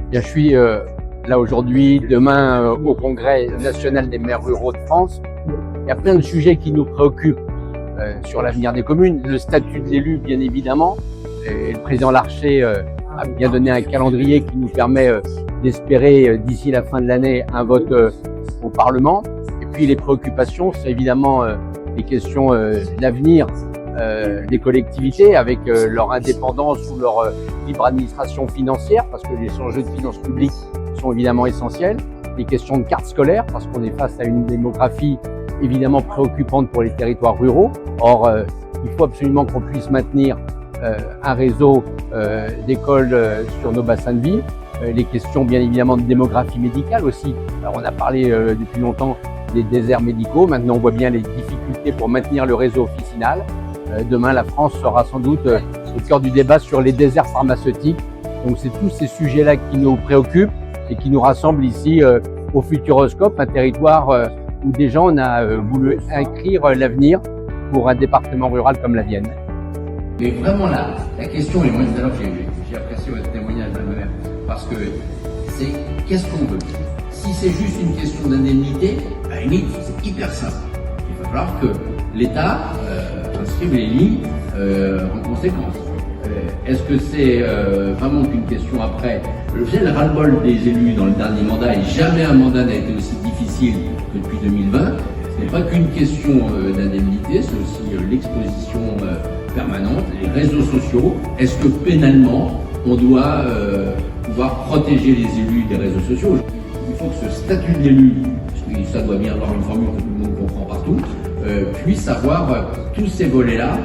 Bien, je suis là aujourd'hui, demain au Congrès national des maires ruraux de France. Il y a plein de sujets qui nous préoccupent sur l'avenir des communes. Le statut de l'élu, bien évidemment. Et le président Larcher a bien donné un calendrier qui nous permet d'espérer d'ici la fin de l'année un vote au Parlement. Et puis les préoccupations, c'est évidemment les questions d'avenir des collectivités avec leur indépendance ou leur libre administration financière, parce que les enjeux de finances publiques sont évidemment essentiels. Les questions de carte scolaire, parce qu'on est face à une démographie évidemment préoccupante pour les territoires ruraux. Or, il faut absolument qu'on puisse maintenir un réseau d'écoles sur nos bassins de vie. Les questions bien évidemment de démographie médicale aussi. Alors, on a parlé depuis longtemps des déserts médicaux. Maintenant, on voit bien les difficultés pour maintenir le réseau officinal. Demain, la France sera sans doute au cœur du débat sur les déserts pharmaceutiques. Donc, c'est tous ces sujets-là qui nous préoccupent et qui nous rassemblent ici au Futuroscope, un territoire où déjà on a voulu inscrire l'avenir pour un département rural comme la Vienne. Mais vraiment là, la question, et moi tout à l'heure j'ai apprécié votre témoignage, madame la maire, parce que c'est qu'est-ce qu'on veut. Si c'est juste une question d'indemnité, à la limite, c'est hyper simple. Il va falloir que l'État inscrive les lignes en conséquence. Est-ce que c'est vraiment qu'une question après? J'ai le ras-le-bol des élus dans le dernier mandat, et jamais un mandat n'a été aussi difficile que depuis 2020. Ce n'est pas qu'une question d'indemnité, c'est aussi l'exposition permanente, les réseaux sociaux. Est-ce que pénalement, on doit pouvoir protéger les élus des réseaux sociaux? Il faut que ce statut de l'élu, parce que ça doit bien avoir une formule que tout le monde comprend partout, puisse avoir tous ces volets-là.